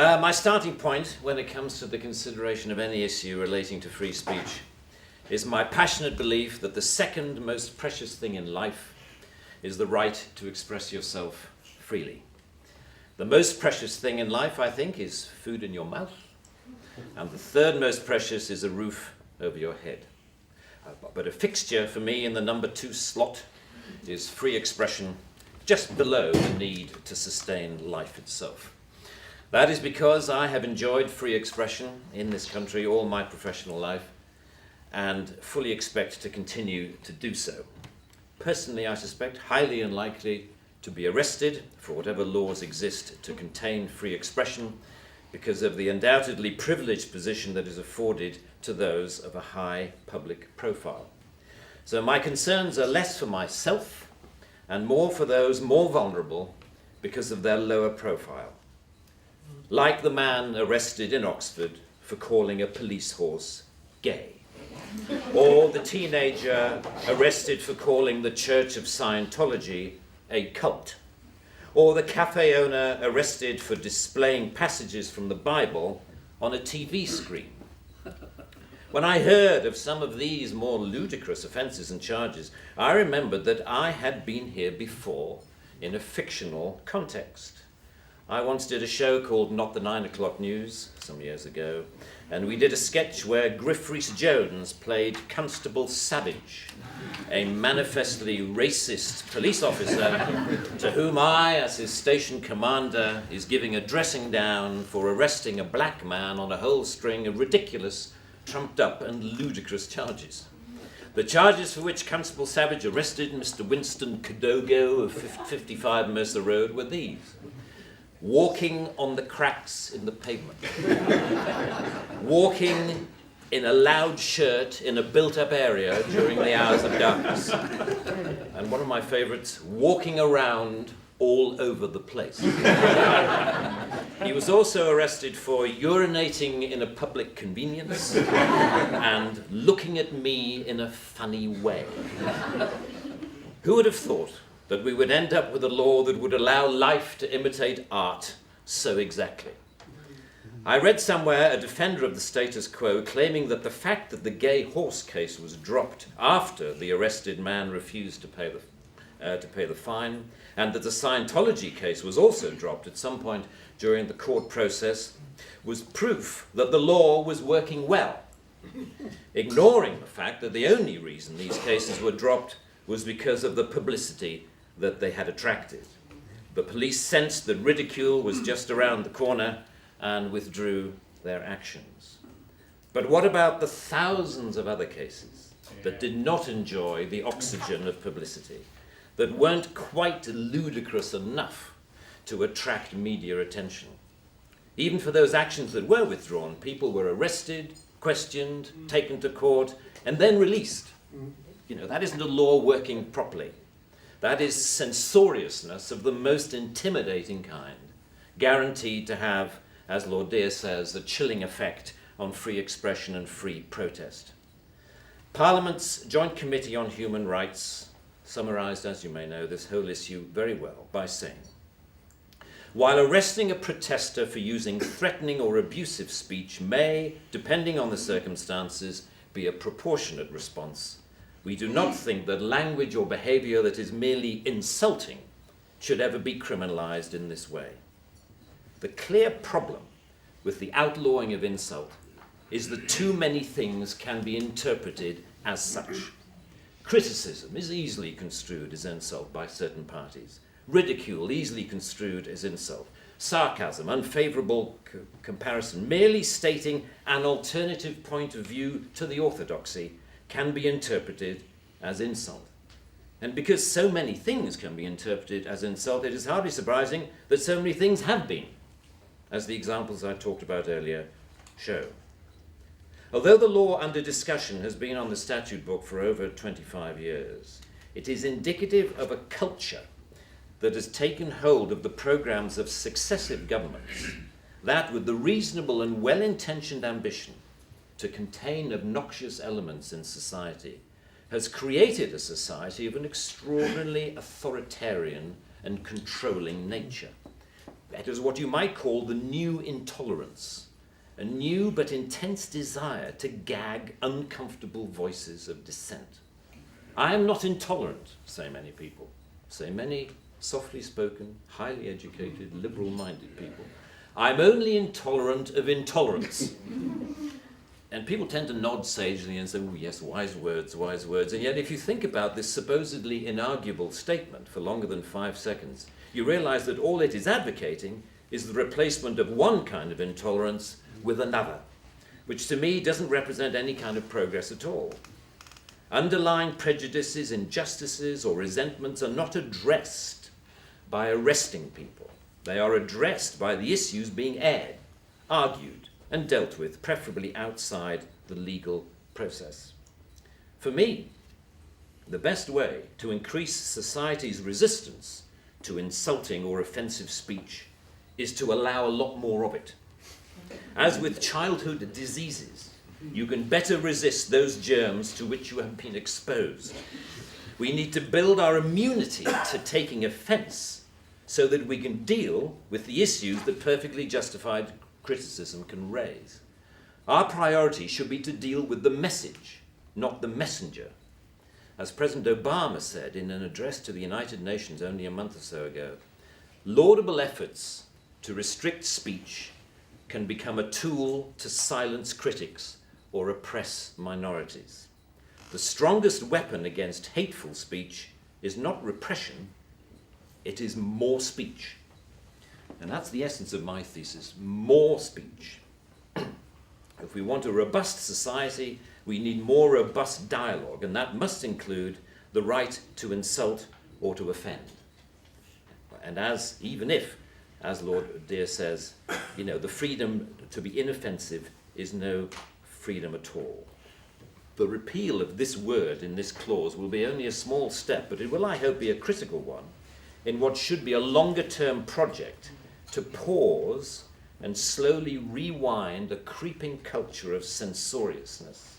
My starting point when it comes to the consideration of any issue relating to free speech is my passionate belief that the second most precious thing in life is the right to express yourself freely. The most precious thing in life, I think, is food in your mouth, and the third most precious is a roof over your head. But a fixture for me in the number 2 slot is free expression, just below the need to sustain life itself. That is because I have enjoyed free expression in this country all my professional life and fully expect to continue to do so. Personally, I suspect highly unlikely to be arrested for whatever laws exist to contain free expression because of the undoubtedly privileged position that is afforded to those of a high public profile. So my concerns are less for myself and more for those more vulnerable because of their lower profile. Like the man arrested in Oxford for calling a police horse gay, or the teenager arrested for calling the Church of Scientology a cult, or the cafe owner arrested for displaying passages from the Bible on a TV screen. When I heard of some of these more ludicrous offences and charges, I remembered that I had been here before in a fictional context. I once did a show called Not the 9 O'Clock News some years ago, and we did a sketch where Griff Rhys-Jones played Constable Savage, a manifestly racist police officer to whom I, as his station commander, is giving a dressing down for arresting a black man on a whole string of ridiculous, trumped-up and ludicrous charges. The charges for which Constable Savage arrested Mr. Winston Kadogo of 55 Mercer Road were these: walking on the cracks in the pavement, walking in a loud shirt in a built-up area during the hours of darkness, and one of my favourites, walking around all over the place. He was also arrested for urinating in a public convenience and looking at me in a funny way. Who would have thought that we would end up with a law that would allow life to imitate art so exactly? I read somewhere a defender of the status quo claiming that the fact that the gay horse case was dropped after the arrested man refused to pay the fine, and that the Scientology case was also dropped at some point during the court process, was proof that the law was working well, ignoring the fact that the only reason these cases were dropped was because of the publicity that they had attracted. The police sensed that ridicule was just around the corner and withdrew their actions. But what about the thousands of other cases that did not enjoy the oxygen of publicity, that weren't quite ludicrous enough to attract media attention? Even for those actions that were withdrawn, people were arrested, questioned, taken to court, and then released. That isn't a law working properly. That is censoriousness of the most intimidating kind, guaranteed to have, as Lord Dear says, a chilling effect on free expression and free protest. Parliament's Joint Committee on Human Rights summarised, as you may know, this whole issue very well by saying, while arresting a protester for using threatening or abusive speech may, depending on the circumstances, be a proportionate response, we do not think that language or behaviour that is merely insulting should ever be criminalised in this way. The clear problem with the outlawing of insult is that too many things can be interpreted as such. Criticism is easily construed as insult by certain parties. Ridicule easily construed as insult. Sarcasm, unfavourable comparison, merely stating an alternative point of view to the orthodoxy can be interpreted as insult. And because so many things can be interpreted as insult, it is hardly surprising that so many things have been, as the examples I talked about earlier show. Although the law under discussion has been on the statute book for over 25 years, it is indicative of a culture that has taken hold of the programs of successive governments, that with the reasonable and well-intentioned ambition to contain obnoxious elements in society, has created a society of an extraordinarily authoritarian and controlling nature. It is what you might call the new intolerance, a new but intense desire to gag uncomfortable voices of dissent. I am not intolerant, say many people, say many softly spoken, highly educated, liberal-minded people. I'm only intolerant of intolerance. And people tend to nod sagely and say, oh yes, wise words, wise words. And yet if you think about this supposedly inarguable statement for longer than 5 seconds, you realize that all it is advocating is the replacement of one kind of intolerance with another, which to me doesn't represent any kind of progress at all. Underlying prejudices, injustices, or resentments are not addressed by arresting people. They are addressed by the issues being aired, argued, and dealt with, preferably outside the legal process. For me, the best way to increase society's resistance to insulting or offensive speech is to allow a lot more of it. As with childhood diseases, you can better resist those germs to which you have been exposed. We need to build our immunity to taking offense so that we can deal with the issues that perfectly justified criticism can raise. Our priority should be to deal with the message, not the messenger. As President Obama said in an address to the United Nations only a month or so ago, laudable efforts to restrict speech can become a tool to silence critics or oppress minorities. The strongest weapon against hateful speech is not repression, it is more speech. And that's the essence of my thesis, more speech. If we want a robust society, we need more robust dialogue, and that must include the right to insult or to offend. And even if, as Lord Dear says, the freedom to be inoffensive is no freedom at all. The repeal of this word in this clause will be only a small step, but it will, I hope, be a critical one in what should be a longer-term project to pause and slowly rewind a creeping culture of censoriousness.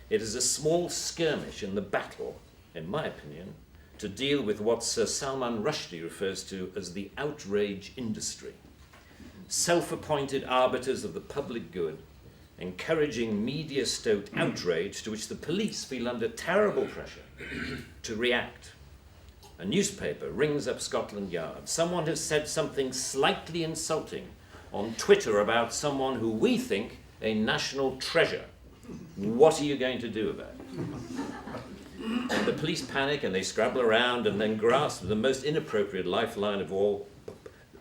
It is a small skirmish in the battle, in my opinion, to deal with what Sir Salman Rushdie refers to as the outrage industry. Self-appointed arbiters of the public good, encouraging media-stoked outrage to which the police feel under terrible pressure to react. A newspaper rings up Scotland Yard. Someone has said something slightly insulting on Twitter about someone who we think a national treasure. What are you going to do about it? And the police panic and they scrabble around and then grasp the most inappropriate lifeline of all,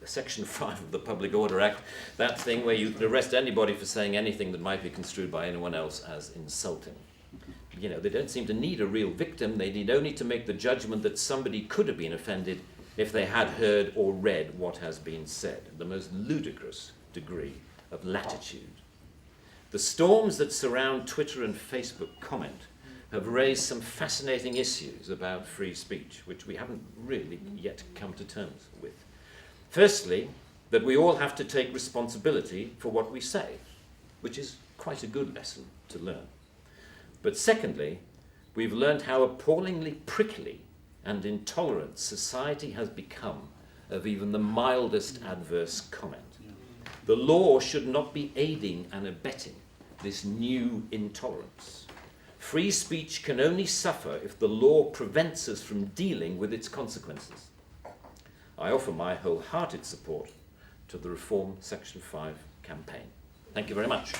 Section 5 of the Public Order Act, that thing where you can arrest anybody for saying anything that might be construed by anyone else as insulting. They don't seem to need a real victim. They need only to make the judgment that somebody could have been offended if they had heard or read what has been said. The most ludicrous degree of latitude. The storms that surround Twitter and Facebook comment have raised some fascinating issues about free speech, which we haven't really yet come to terms with. Firstly, that we all have to take responsibility for what we say, which is quite a good lesson to learn. But secondly, we've learned how appallingly prickly and intolerant society has become of even the mildest adverse comment. The law should not be aiding and abetting this new intolerance. Free speech can only suffer if the law prevents us from dealing with its consequences. I offer my wholehearted support to the Reform Section 5 campaign. Thank you very much.